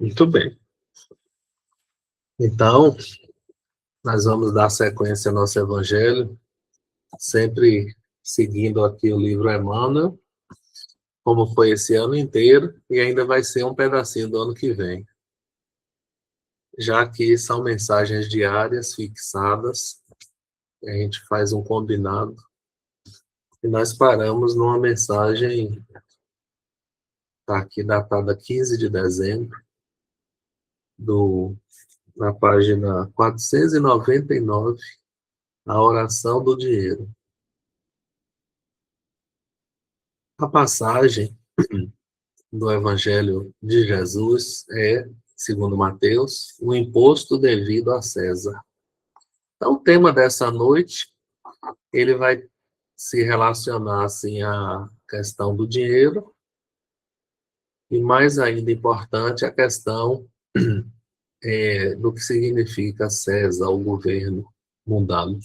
Muito bem. Então, nós vamos dar sequência ao nosso evangelho, sempre seguindo aqui o livro Emmanuel, como foi esse ano inteiro, e ainda vai ser um pedacinho do ano que vem. Já que são mensagens diárias fixadas, a gente faz um combinado, e nós paramos numa mensagem, está aqui datada 15 de dezembro, na página 499, a oração do dinheiro. A passagem do Evangelho de Jesus é, segundo Mateus, o imposto devido a César. Então, o tema dessa noite, ele vai se relacionar assim à questão do dinheiro e, mais ainda importante, a questão do que significa César, o governo mundano,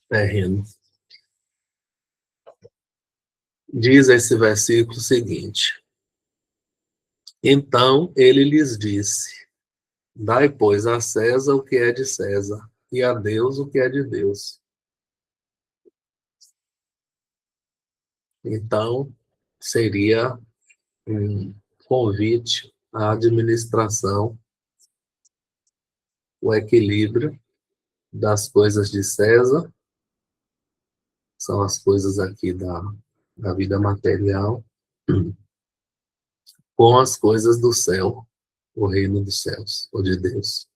terreno. Diz esse versículo seguinte: então ele lhes disse: dai, pois, a César o que é de César, e a Deus o que é de Deus. Então, seria um convite à administração, o equilíbrio das coisas de César, são as coisas aqui da vida material, com as coisas do céu, o reino dos céus, ou de Deus.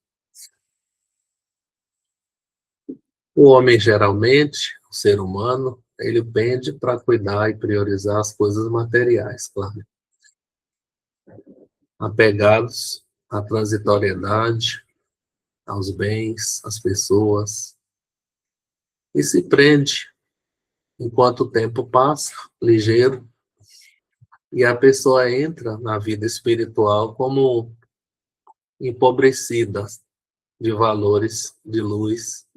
O homem, geralmente, o ser humano, ele pende para cuidar e priorizar as coisas materiais, claro. Apegados à transitoriedade, aos bens, às pessoas, e se prende enquanto o tempo passa, ligeiro, e a pessoa entra na vida espiritual como empobrecida de valores, de luz,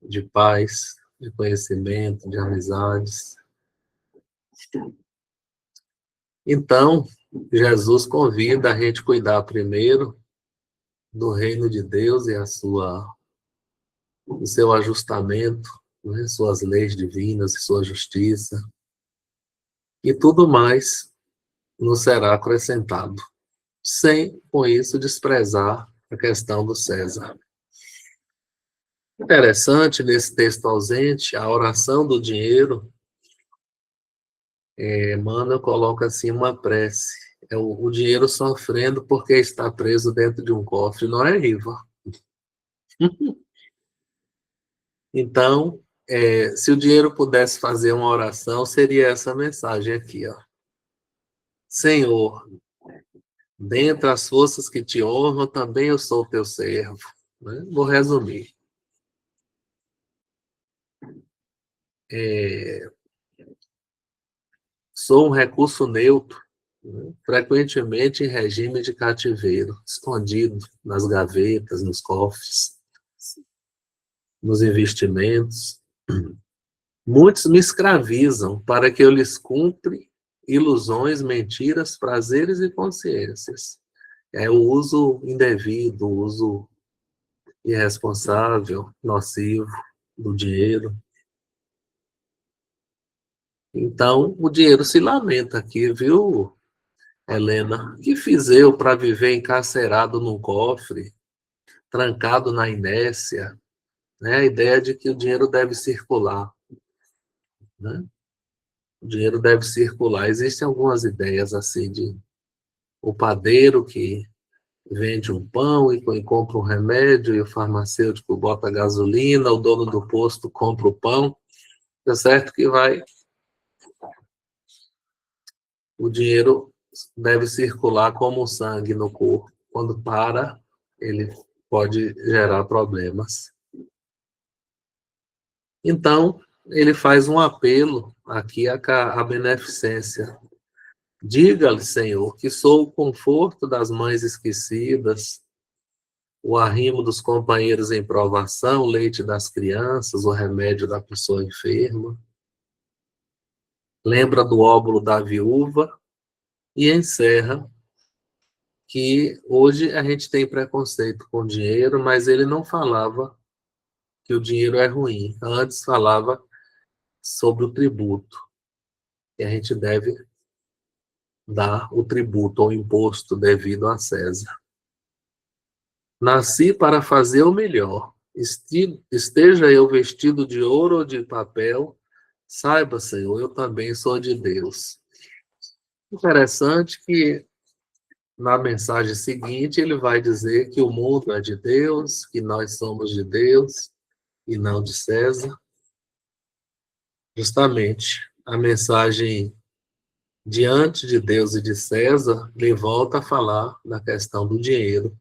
de paz, de conhecimento, de amizades. Então, Jesus convida a gente cuidar primeiro do reino de Deus e o seu ajustamento, né, suas leis divinas e sua justiça, e tudo mais nos será acrescentado, sem, com isso, desprezar a questão do César. Interessante, nesse texto ausente, a oração do dinheiro, Emmanuel coloca assim uma prece, é o dinheiro sofrendo porque está preso dentro de um cofre, não é, Riva? Então, se o dinheiro pudesse fazer uma oração, seria essa mensagem aqui, ó. Senhor, dentre as forças que te honram, também eu sou teu servo. Né? Vou resumir. Sou um recurso neutro, né? Frequentemente em regime de cativeiro, escondido nas gavetas, nos cofres, nos investimentos. Muitos me escravizam para que eu lhes cumpre ilusões, mentiras, prazeres e consciências. É o uso indevido, o uso irresponsável, nocivo do dinheiro. Então, o dinheiro se lamenta aqui, viu, Helena? Que fiz eu para viver encarcerado num cofre, trancado na inércia? Né? A ideia de que o dinheiro deve circular. Né? O dinheiro deve circular. Existem algumas ideias assim de o padeiro que vende um pão e compra um remédio, e o farmacêutico bota gasolina, o dono do posto compra o pão. É certo que o dinheiro deve circular como o sangue no corpo. Quando para, ele pode gerar problemas. Então, ele faz um apelo aqui à beneficência. Diga-lhe, Senhor, que sou o conforto das mães esquecidas, o arrimo dos companheiros em provação, o leite das crianças, o remédio da pessoa enferma. Lembra do óbolo da viúva e encerra que hoje a gente tem preconceito com dinheiro, mas ele não falava que o dinheiro é ruim. Antes falava sobre o tributo, que a gente deve dar o tributo ou imposto devido a César. Nasci para fazer o melhor. Esteja eu vestido de ouro ou de papel, saiba, Senhor, eu também sou de Deus. Interessante que na mensagem seguinte ele vai dizer que o mundo é de Deus, que nós somos de Deus e não de César. Justamente a mensagem diante de Deus e de César ele volta a falar da questão do dinheiro.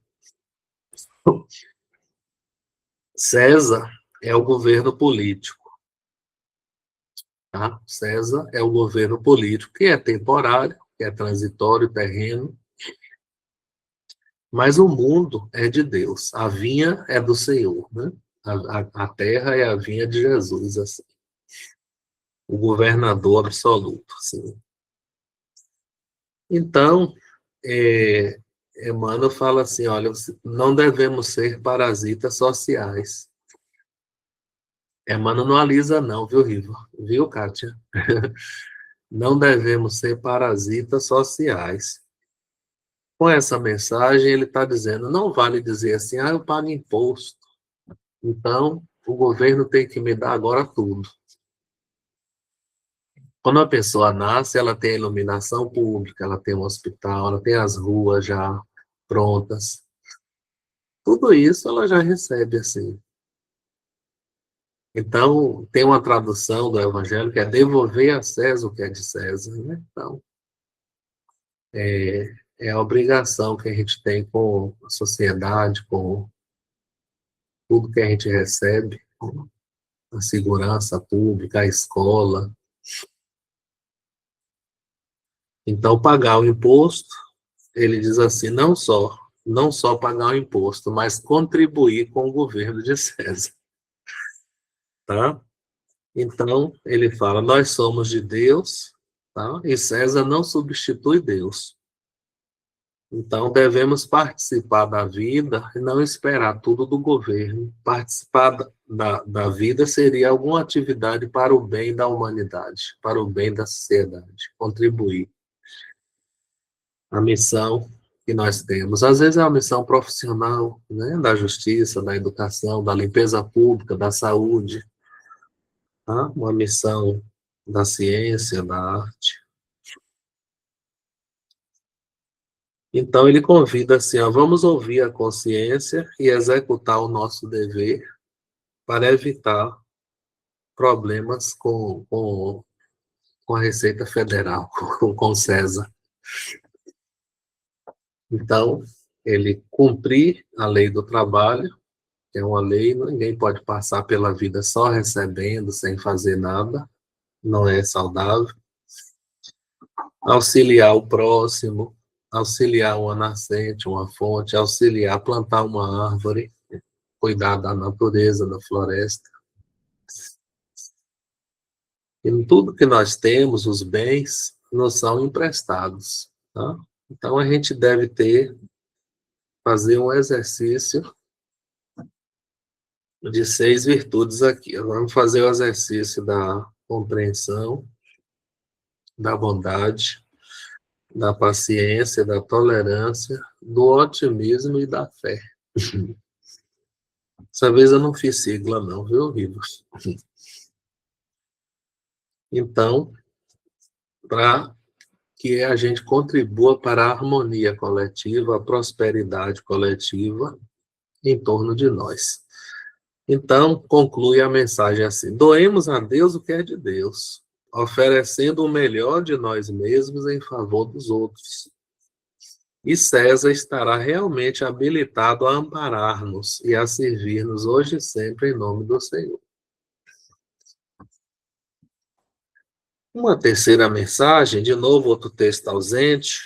César é o governo político. Tá? César é o governo político, que é temporário, que é transitório, terreno, mas o mundo é de Deus. A vinha é do Senhor, né? A terra é a vinha de Jesus, assim. O governador absoluto, assim. Então, Emmanuel fala assim, olha, não devemos ser parasitas sociais. Emmanuel não alisa não, viu, Riva? Viu, Kátia? Não devemos ser parasitas sociais. Com essa mensagem, ele está dizendo, não vale dizer assim, eu pago imposto, então o governo tem que me dar agora tudo. Quando a pessoa nasce, ela tem a iluminação pública, ela tem um hospital, ela tem as ruas já prontas. Tudo isso ela já recebe assim. Então, tem uma tradução do Evangelho que é devolver a César o que é de César, né? Então, é a obrigação que a gente tem com a sociedade, com tudo que a gente recebe, a segurança pública, a escola. Então, pagar o imposto, ele diz assim, não só pagar o imposto, mas contribuir com o governo de César, tá? Então, ele fala, nós somos de Deus, tá? E César não substitui Deus. Então, devemos participar da vida e não esperar tudo do governo. Participar da vida seria alguma atividade para o bem da humanidade, para o bem da sociedade, contribuir. A missão que nós temos. Às vezes é uma missão profissional, né? Da justiça, da educação, da limpeza pública, da saúde, tá? Uma missão da ciência, da arte. Então, ele convida assim, vamos ouvir a consciência e executar o nosso dever para evitar problemas com a Receita Federal, com César. Então, ele cumprir a lei do trabalho, que é uma lei, ninguém pode passar pela vida só recebendo, sem fazer nada, não é saudável. Auxiliar o próximo, auxiliar uma nascente, uma fonte, auxiliar plantar uma árvore, cuidar da natureza, da floresta. E tudo que nós temos, os bens, nos são emprestados. Tá? Então, a gente deve fazer um exercício de 6 virtudes aqui. Vamos fazer o exercício da compreensão, da bondade, da paciência, da tolerância, do otimismo e da fé. Dessa vez eu não fiz sigla não, viu, Rivas? Então, para que a gente contribua para a harmonia coletiva, a prosperidade coletiva em torno de nós. Então, conclui a mensagem assim: doemos a Deus o que é de Deus, oferecendo o melhor de nós mesmos em favor dos outros. E César estará realmente habilitado a amparar-nos e a servir-nos hoje e sempre em nome do Senhor. Uma terceira mensagem, de novo outro texto ausente,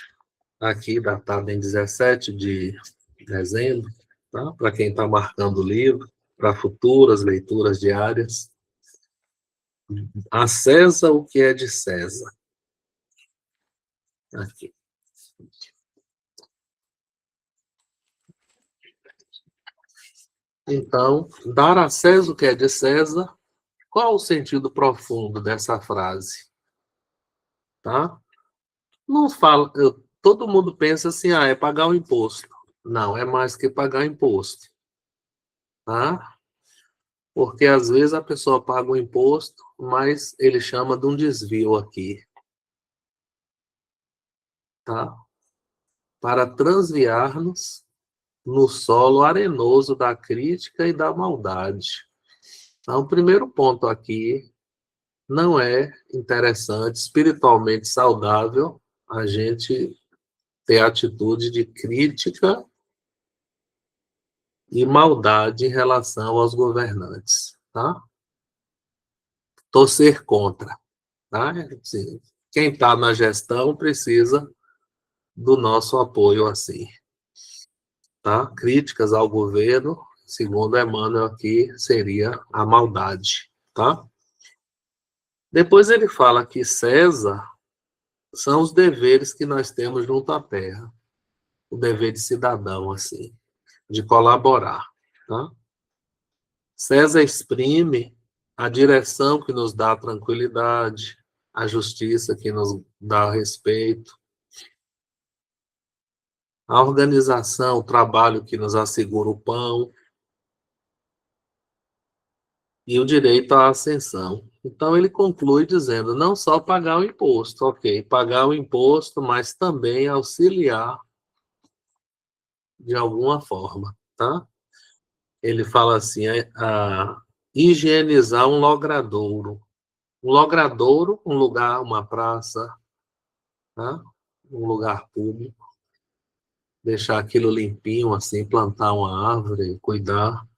aqui datado em 17 de dezembro, tá? Para quem está marcando o livro, para futuras leituras diárias. A César o que é de César. Aqui. Então, dar a César o que é de César. Qual o sentido profundo dessa frase? Tá? Não fala, todo mundo pensa assim, é pagar o imposto. Não, é mais que pagar imposto. Tá? Porque às vezes a pessoa paga o imposto, mas ele chama de um desvio aqui. Tá? Para transviar-nos no solo arenoso da crítica e da maldade. Então, o primeiro ponto aqui, não é interessante, espiritualmente saudável, a gente ter atitude de crítica e maldade em relação aos governantes, tá? Torcer contra, tá? Assim, quem está na gestão precisa do nosso apoio, assim, tá? Críticas ao governo, segundo Emmanuel aqui, seria a maldade, tá? Depois ele fala que César são os deveres que nós temos junto à terra, o dever de cidadão, assim, de colaborar, tá? César exprime a direção que nos dá tranquilidade, a justiça que nos dá respeito, a organização, o trabalho que nos assegura o pão e o direito à ascensão. Então ele conclui dizendo, não só pagar o imposto, ok, pagar o imposto, mas também auxiliar de alguma forma, tá? Ele fala assim, a higienizar um logradouro. Um logradouro, um lugar, uma praça, tá? Um lugar público, deixar aquilo limpinho, assim, plantar uma árvore, cuidar.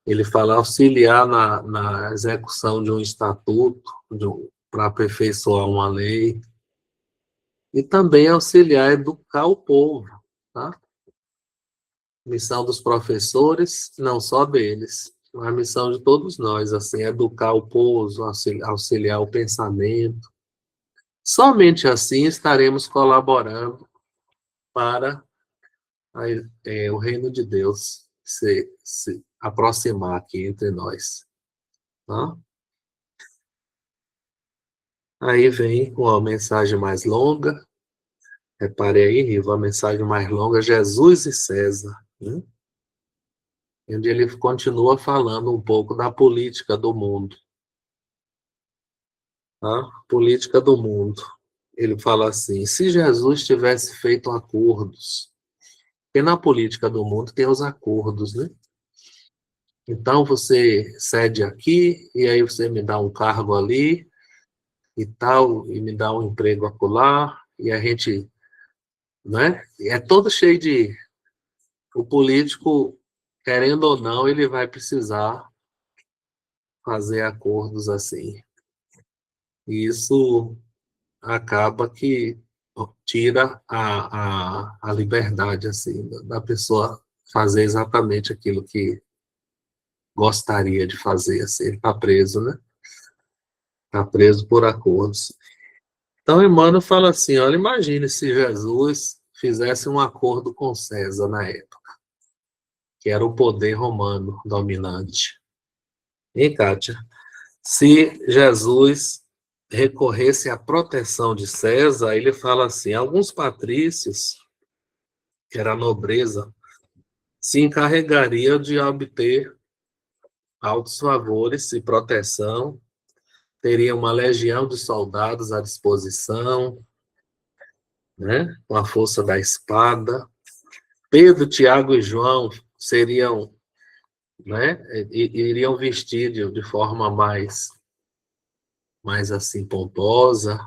Ele fala auxiliar na execução de um estatuto, para aperfeiçoar uma lei, e também auxiliar educar o povo, tá? Missão dos professores, não só deles, a missão de todos nós, assim, educar o povo, auxiliar o pensamento. Somente assim estaremos colaborando para o reino de Deus se aproximar aqui entre nós. Tá? Aí vem uma mensagem mais longa, repare aí, Riva, a mensagem mais longa, Jesus e César, né? Onde ele continua falando um pouco da política do mundo. Tá? Política do mundo. Ele fala assim, se Jesus tivesse feito acordos, porque na política do mundo tem os acordos, né? Então você cede aqui, e aí você me dá um cargo ali, e tal, e me dá um emprego acolá, e a gente, né? É todo cheio de... O político, querendo ou não, ele vai precisar fazer acordos assim. E isso acaba que tira a liberdade, assim, da pessoa fazer exatamente aquilo que gostaria de fazer, assim, ele está preso, né? Está preso por acordos. Então, Emmanuel fala assim, olha, imagine se Jesus fizesse um acordo com César na época, que era o poder romano dominante. Hein, Kátia? Se Jesus recorresse à proteção de César, ele fala assim, alguns patrícios, que era a nobreza, se encarregariam de obter altos favores e proteção, teria uma legião de soldados à disposição, né, com a força da espada. Pedro, Tiago e João seriam, né, iriam vestir de forma mais assim pomposa.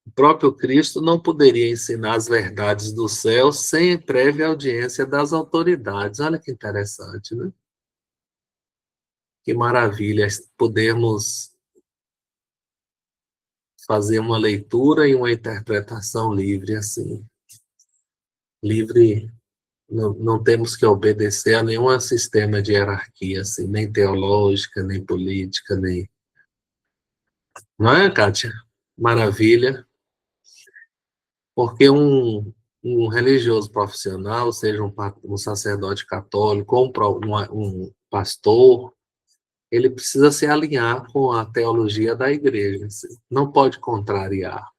O próprio Cristo não poderia ensinar as verdades do céu sem prévia audiência das autoridades. Olha que interessante, né? Que maravilha podermos fazer uma leitura e uma interpretação livre assim. Livre, não temos que obedecer a nenhum sistema de hierarquia, assim, nem teológica, nem política, nem... Não é, Kátia? Maravilha. Porque um religioso profissional, seja um sacerdote católico ou um pastor, ele precisa se alinhar com a teologia da igreja. Não pode contrariar.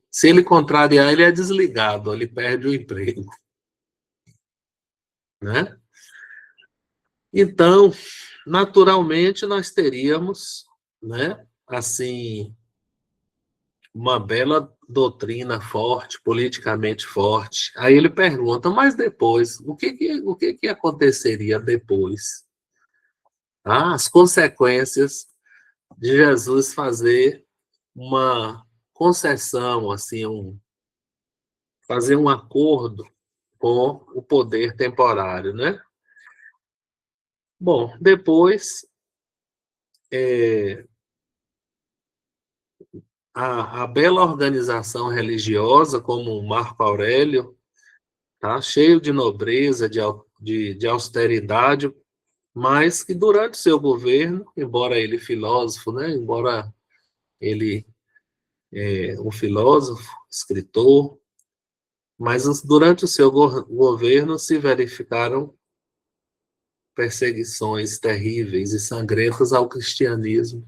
Se ele contrariar, ele é desligado, ele perde o emprego, né? Então, naturalmente, nós teríamos, né, assim, uma bela doutrina forte, politicamente forte. Aí ele pergunta, mas depois, o que aconteceria depois? Ah, as consequências de Jesus fazer uma concessão, assim, fazer um acordo com o poder temporário, né? Bom, depois a bela organização religiosa, como Marco Aurélio, tá? Cheio de nobreza, de austeridade, mas que durante seu governo, embora ele filósofo, né? Embora ele um filósofo, escritor, mas durante o seu governo se verificaram perseguições terríveis e sangrentas ao cristianismo,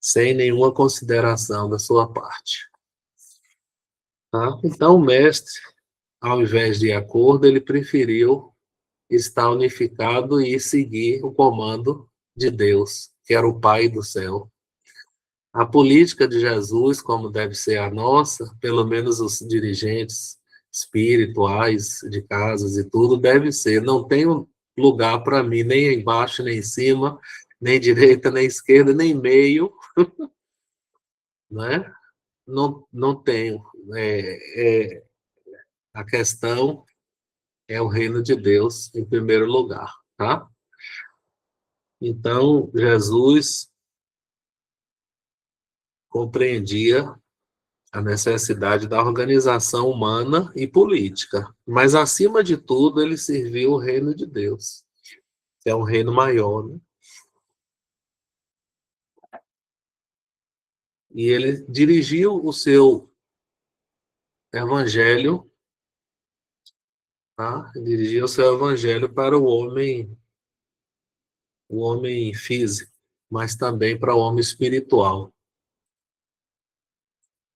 sem nenhuma consideração da sua parte. Tá? Então, o mestre, ao invés de acordo, ele preferiu estar unificado e seguir o comando de Deus, que era o Pai do céu. A política de Jesus, como deve ser a nossa, pelo menos os dirigentes espirituais de casas e tudo, deve ser, não tem lugar para mim, nem embaixo, nem em cima, nem direita, nem esquerda, nem meio, né? Não tenho. A questão é o reino de Deus em primeiro lugar, tá? Então, Jesus compreendia a necessidade da organização humana e política, mas, acima de tudo, ele serviu o reino de Deus, que é um reino maior, né? E ele dirigiu o seu evangelho, tá? Dirigiu o seu evangelho para o homem físico, mas também para o homem espiritual.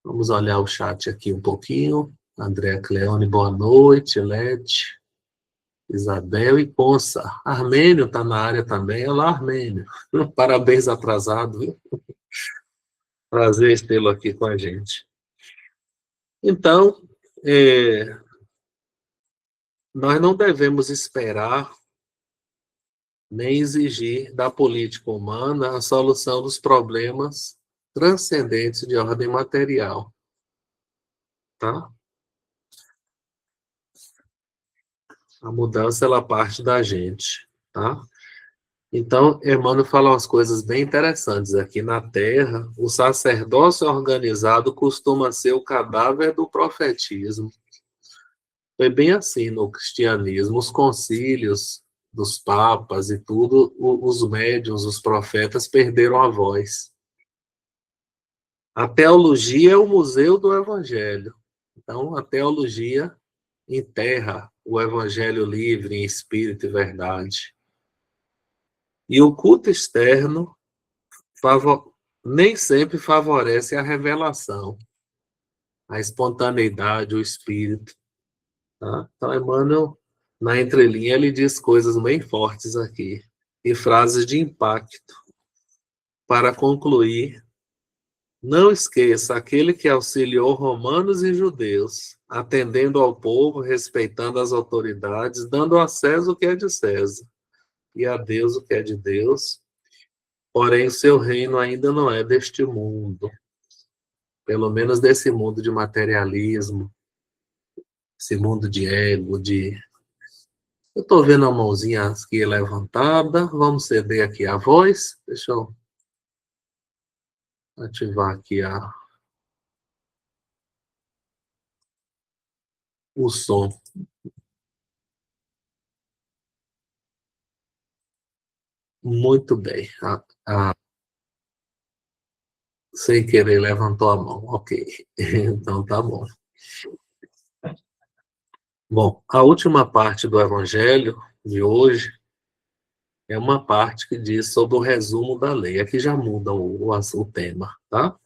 Vamos olhar o chat aqui um pouquinho. Andréa Cleone, boa noite. Lete, Isabel e Consa. Armênio está na área também. Olá, Armênio. Parabéns atrasado, viu? Prazer tê-lo aqui com a gente. Então, nós não devemos esperar nem exigir da política humana a solução dos problemas transcendentes de ordem material, tá? A mudança, ela parte da gente, tá? Então, Emmanuel fala umas coisas bem interessantes. Aqui na Terra, o sacerdócio organizado costuma ser o cadáver do profetismo. Foi bem assim no cristianismo. Os concílios dos papas e tudo, os médiuns, os profetas perderam a voz. A teologia é o museu do evangelho. Então, a teologia enterra o evangelho livre em espírito e verdade. E o culto externo nem sempre favorece a revelação, a espontaneidade, o espírito. Tá? Então, Emmanuel, na entrelinha, ele diz coisas bem fortes aqui, e frases de impacto. Para concluir, não esqueça aquele que auxiliou romanos e judeus, atendendo ao povo, respeitando as autoridades, dando a César o que é de César, e a Deus o que é de Deus. Porém, o seu reino ainda não é deste mundo, pelo menos desse mundo de materialismo, esse mundo de ego, de... Eu estou vendo a mãozinha aqui levantada, vamos ceder aqui a voz, deixa eu ativar aqui o som. Muito bem. Sem querer levantou a mão. Ok. Então tá bom. Bom, a última parte do Evangelho de hoje é uma parte que diz sobre o resumo da lei. Aqui já muda o tema, tá?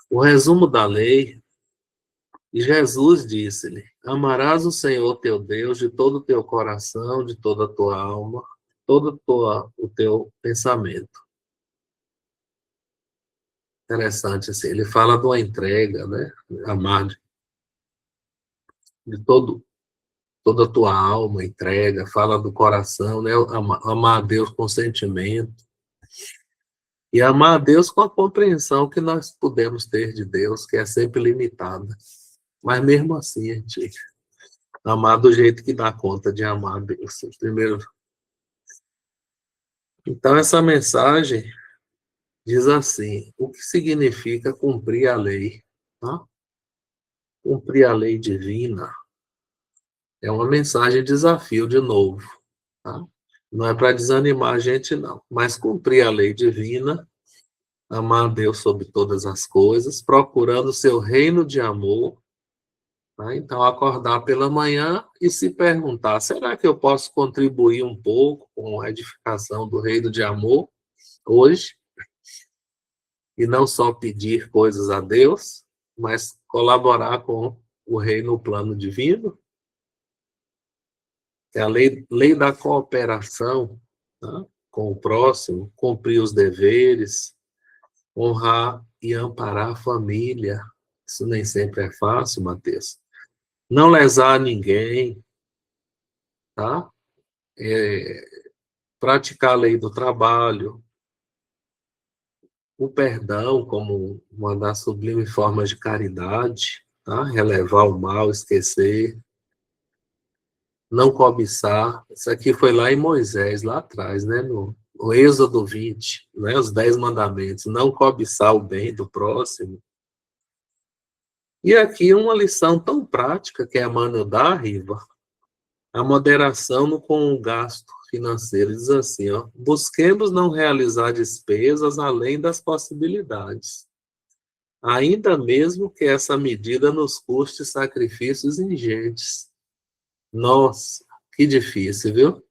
O resumo da lei, e Jesus disse-lhe: Amarás o Senhor teu Deus de todo o teu coração, de toda a tua alma, o teu pensamento. Interessante, assim, ele fala de uma entrega, né? Amar de toda a tua alma, entrega, fala do coração, né? Amar a Deus com sentimento. E amar a Deus com a compreensão que nós podemos ter de Deus, que é sempre limitada. Mas mesmo assim, a gente amar do jeito que dá conta de amar a Deus. Primeiro. Então, essa mensagem diz assim: o que significa cumprir a lei? Tá? Cumprir a lei divina é uma mensagem de desafio de novo. Tá? Não é para desanimar a gente, não. Mas cumprir a lei divina, amar a Deus sobre todas as coisas, procurando o seu reino de amor. Tá? Então, acordar pela manhã e se perguntar: será que eu posso contribuir um pouco com a edificação do reino de amor hoje? E não só pedir coisas a Deus, mas colaborar com o reino, o plano divino? É a lei da cooperação, tá? Com o próximo, cumprir os deveres, honrar e amparar a família. Isso nem sempre é fácil, Mateus. Não lesar ninguém, tá? Praticar a lei do trabalho, o perdão como uma das sublimes formas de caridade, tá? Relevar o mal, esquecer, não cobiçar. Isso aqui foi lá em Moisés, lá atrás, né? No Êxodo 20, né? Os 10 mandamentos. Não cobiçar o bem do próximo. E aqui uma lição tão prática que a Emmanuel dá, Riva, a moderação com o gasto financeiro. Diz assim, ó: busquemos não realizar despesas além das possibilidades, ainda mesmo que essa medida nos custe sacrifícios ingentes. Nossa, que difícil, viu?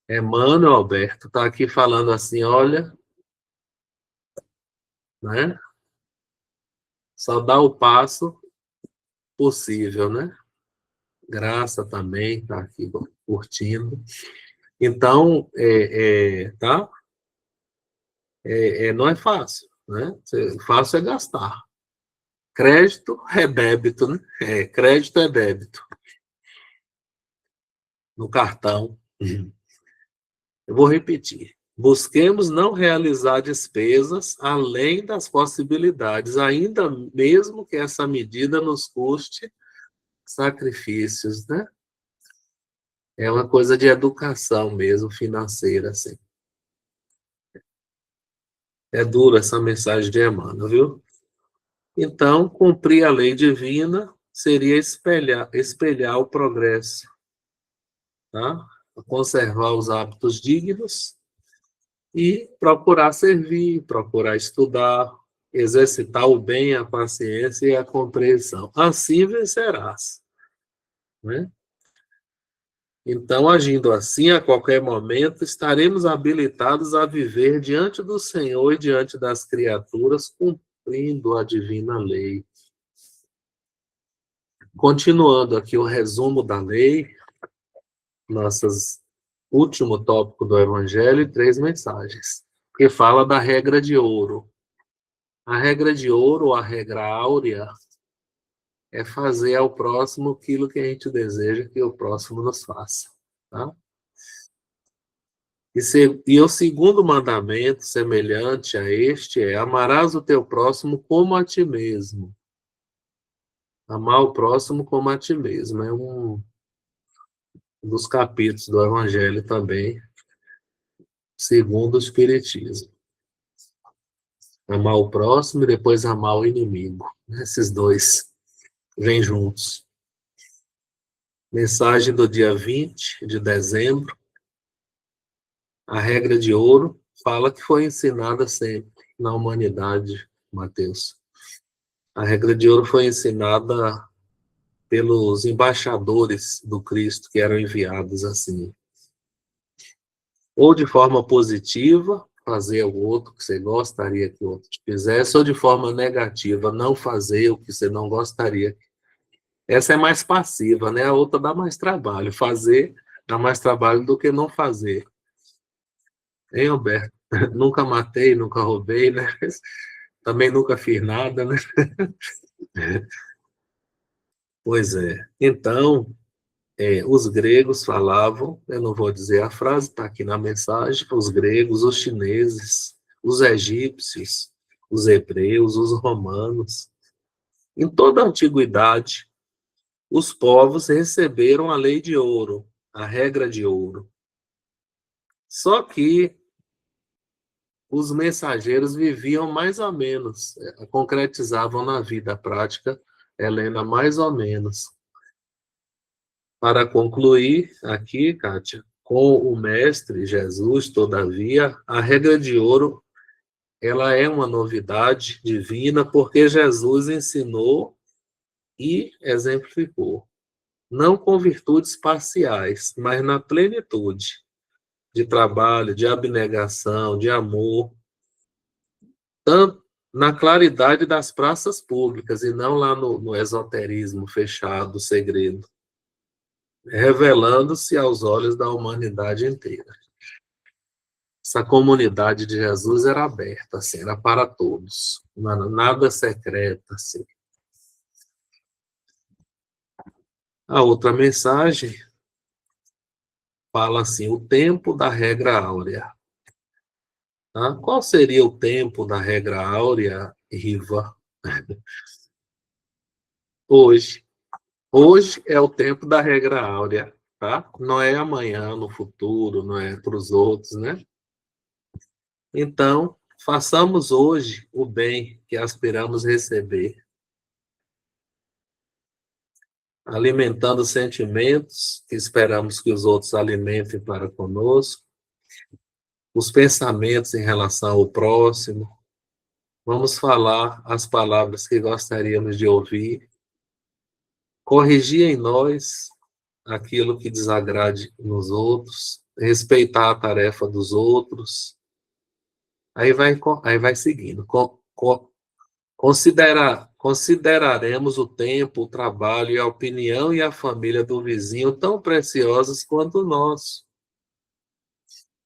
Emmanuel Alberto está aqui falando assim, olha, né? Só dá o passo possível, né? Graça também está aqui curtindo. Então, tá? Não é fácil, né? Fácil é gastar. Crédito é débito, né? Crédito é débito. No cartão. Eu vou repetir. Busquemos não realizar despesas além das possibilidades, ainda mesmo que essa medida nos custe sacrifícios, né? É uma coisa de educação mesmo, financeira, assim. É dura essa mensagem de Emmanuel, viu? Então, cumprir a lei divina seria espelhar o progresso, tá? Conservar os hábitos dignos e procurar servir, procurar estudar, exercitar o bem, a paciência e a compreensão. Assim vencerás, né? Então, agindo assim, a qualquer momento, estaremos habilitados a viver diante do Senhor e diante das criaturas, cumprindo a divina lei. Continuando aqui o resumo da lei, nossas último tópico do Evangelho e 3 mensagens, que fala da regra de ouro. A regra de ouro, ou a regra áurea, é fazer ao próximo aquilo que a gente deseja que o próximo nos faça. Tá? E o segundo mandamento, semelhante a este, é: amarás o teu próximo como a ti mesmo. Amar o próximo como a ti mesmo. É um dos capítulos do Evangelho também, segundo o Espiritismo. Amar o próximo e depois amar o inimigo. Esses dois vêm juntos. Mensagem do dia 20 de dezembro. A regra de ouro fala que foi ensinada sempre na humanidade, Mateus. A regra de ouro foi ensinada pelos embaixadores do Cristo que eram enviados assim, ou de forma positiva, fazer o outro que você gostaria que o outro te fizesse, ou de forma negativa, não fazer o que você não gostaria. Essa é mais passiva, né? A outra dá mais trabalho. Fazer dá mais trabalho do que não fazer. Hein, Alberto? Nunca matei, nunca roubei, né? Também nunca fiz nada, né? Pois é. Então, os gregos falavam, eu não vou dizer a frase, está aqui na mensagem, os gregos, os chineses, os egípcios, os hebreus, os romanos. Em toda a antiguidade, os povos receberam a lei de ouro, a regra de ouro. Só que os mensageiros viviam mais ou menos, concretizavam na vida prática, Helena, mais ou menos. Para concluir aqui, Kátia, com o Mestre Jesus, todavia, a regra de ouro ela é uma novidade divina porque Jesus ensinou e exemplificou, não com virtudes parciais, mas na plenitude de trabalho, de abnegação, de amor, tanto na claridade das praças públicas e não lá no esoterismo fechado, segredo, revelando-se aos olhos da humanidade inteira. Essa comunidade de Jesus era aberta, assim, era para todos, nada secreto, assim. A outra mensagem fala assim, o tempo da regra áurea. Tá? Qual seria o tempo da regra áurea, Riva? Hoje. Hoje é o tempo da regra áurea, tá? Não é amanhã, no futuro, não é para os outros, né? Então, façamos hoje o bem que aspiramos receber, alimentando sentimentos que esperamos que os outros alimentem para conosco, os pensamentos em relação ao próximo. Vamos falar as palavras que gostaríamos de ouvir, corrigir em nós aquilo que desagrade nos outros, respeitar a tarefa dos outros. Aí vai seguindo. Consideraremos o tempo, o trabalho e a opinião e a família do vizinho tão preciosos quanto o nosso.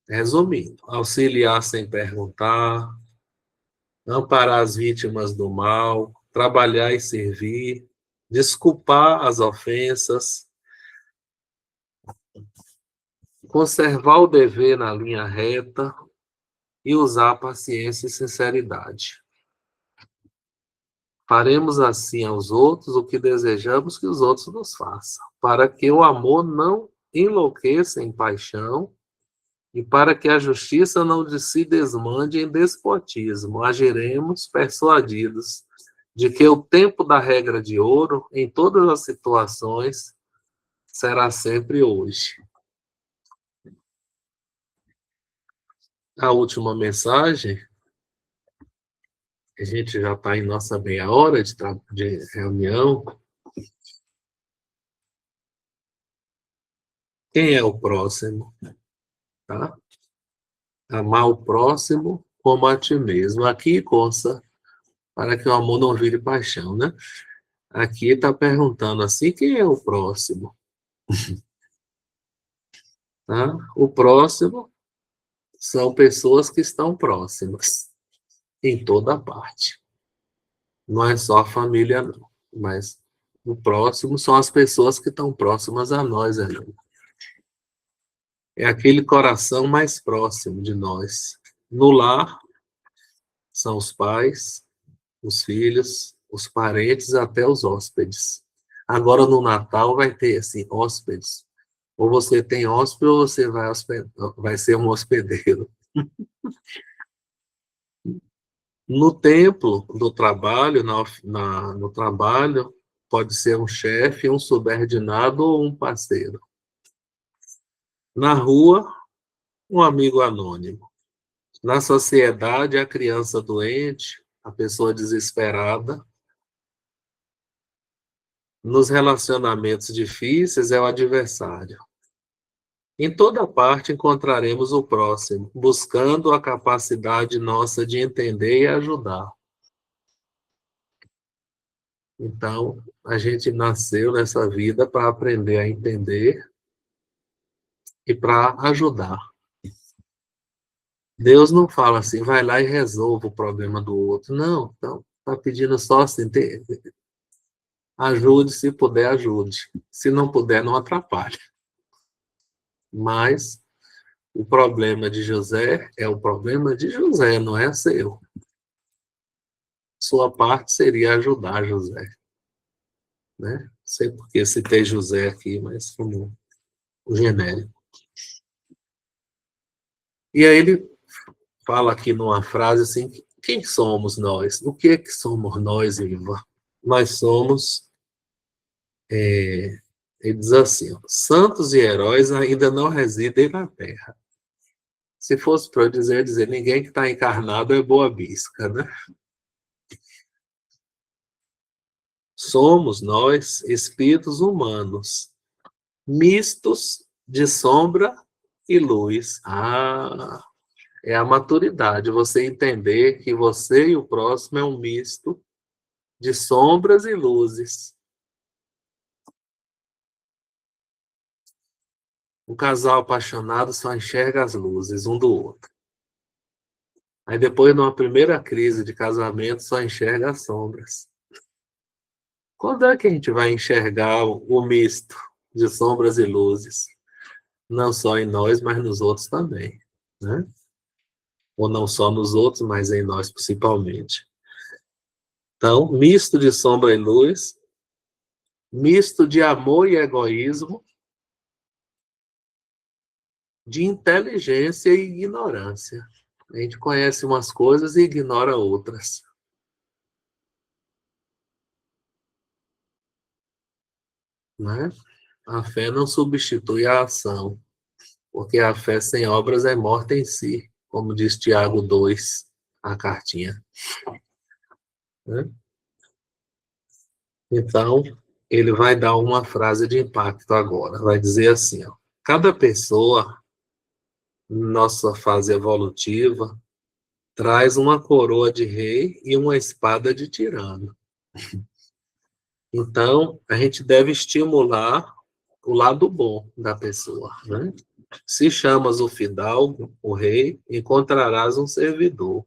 Resumindo, auxiliar sem perguntar, amparar as vítimas do mal, trabalhar e servir, desculpar as ofensas, conservar o dever na linha reta e usar paciência e sinceridade. Faremos assim aos outros o que desejamos que os outros nos façam, para que o amor não enlouqueça em paixão e para que a justiça não se desmande em despotismo. Agiremos persuadidos de que o tempo da regra de ouro, em todas as situações, será sempre hoje. A última mensagem, a gente já está em nossa meia hora de reunião. Quem é o próximo? Tá? Amar o próximo como a ti mesmo. Aqui consta, para que o amor não vire paixão, né? Aqui está perguntando assim, quem é o próximo? Tá? O próximo são pessoas que estão próximas, em toda parte. Não é só a família, não. Mas o próximo são as pessoas que estão próximas a nós, ali. É aquele coração mais próximo de nós. No lar, são os pais, os filhos, os parentes, até os hóspedes. Agora, no Natal, vai ter, assim, hóspedes. Ou você tem hóspede, ou você vai ser um hospedeiro. No templo do trabalho, no trabalho, pode ser um chefe, um subordinado ou um parceiro. Na rua, um amigo anônimo. Na sociedade, a criança doente, a pessoa desesperada, Nos relacionamentos difíceis é o adversário. Em toda parte encontraremos o próximo, buscando a capacidade nossa de entender e ajudar. Então, a gente nasceu nessa vida para aprender a entender e para ajudar. Deus não fala assim, vai lá e resolva o problema do outro. Não, então, está pedindo só assim, ajude, se puder, ajude. Se não puder, não atrapalhe. Mas o problema de José é o problema de José, não é seu. Sua parte seria ajudar José. Né? Não sei porque citei José aqui, mas como o genérico. E aí ele fala aqui numa frase assim, quem somos nós? O que é que somos nós, Iva? Nós somos, ele diz assim, ó, santos e heróis ainda não residem na Terra. Se fosse para eu dizer, ninguém que está encarnado é boa bisca, né? Somos nós espíritos humanos, mistos de sombra e luz. Ah, é a maturidade, você entender que você e o próximo é um misto de sombras e luzes. Um casal apaixonado só enxerga as luzes um do outro. Aí depois, numa primeira crise de casamento, só enxerga as sombras. Quando é que a gente vai enxergar o misto de sombras e luzes? Não só em nós, mas nos outros também, né? Ou não só nos outros, mas em nós principalmente. Então, misto de sombra e luz, misto de amor e egoísmo, de inteligência e ignorância. A gente conhece umas coisas e ignora outras. Né? A fé não substitui a ação, porque a fé sem obras é morta em si, como diz Tiago 2, a cartinha. Né? Então, ele vai dar uma frase de impacto agora. Vai dizer assim, ó, cada pessoa, nossa fase evolutiva, traz uma coroa de rei e uma espada de tirano. Então, a gente deve estimular o lado bom da pessoa. Né? Se chamas o fidalgo, o rei, encontrarás um servidor.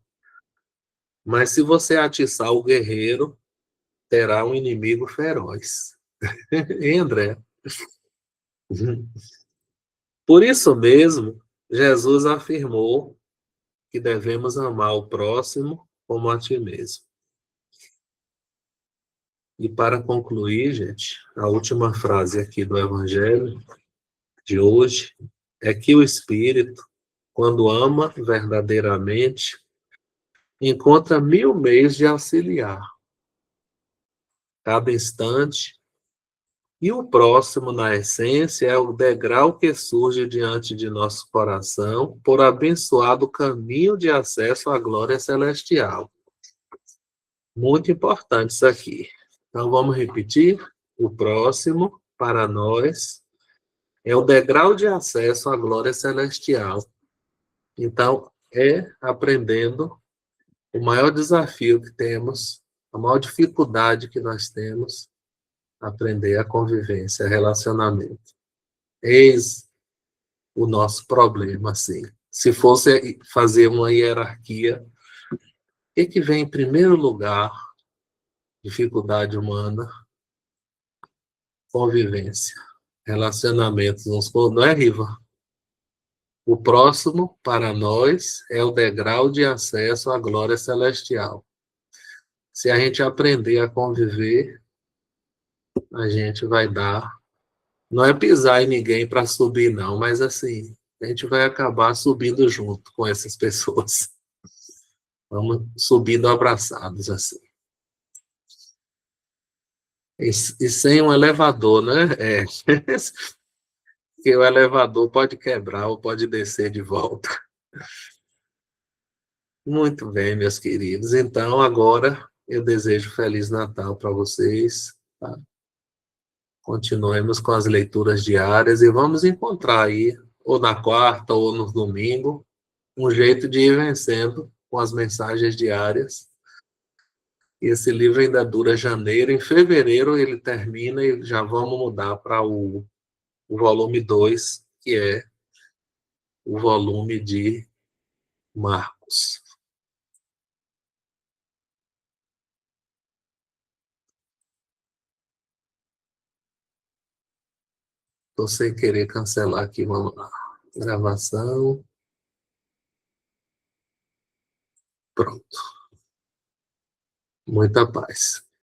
Mas se você atiçar o guerreiro, terá um inimigo feroz. Hein, André? Por isso mesmo, Jesus afirmou que devemos amar o próximo como a ti mesmo. E para concluir, gente, a última frase aqui do Evangelho de hoje é que o Espírito, quando ama verdadeiramente, encontra 1000 meios de auxiliar cada instante, e o próximo, na essência, é o degrau que surge diante de nosso coração por abençoado caminho de acesso à glória celestial. Muito importante isso aqui. Então, vamos repetir? O próximo, para nós, é o degrau de acesso à glória celestial. Então, é aprendendo o maior desafio que temos, a maior dificuldade que nós temos, aprender a convivência, relacionamento. Eis o nosso problema, assim. Se fosse fazer uma hierarquia, o que vem em primeiro lugar? Dificuldade humana, convivência, relacionamentos uns com... Não é, Riva? O próximo, para nós, é o degrau de acesso à glória celestial. Se a gente aprender a conviver, a gente vai dar. Não é pisar em ninguém para subir, não, mas assim, a gente vai acabar subindo junto com essas pessoas. Vamos subindo abraçados, assim. E sem um elevador, né? É. Porque o elevador pode quebrar ou pode descer de volta. Muito bem, meus queridos. Então, agora eu desejo Feliz Natal para vocês. Tá? Continuemos com as leituras diárias e vamos encontrar aí, ou na quarta ou no domingo, um jeito de ir vencendo com as mensagens diárias. E esse livro ainda dura janeiro. Em fevereiro ele termina e já vamos mudar para o volume 2, que é o volume de Marcos. Estou sem querer cancelar aqui, vamos lá. Gravação. Pronto. Muita paz.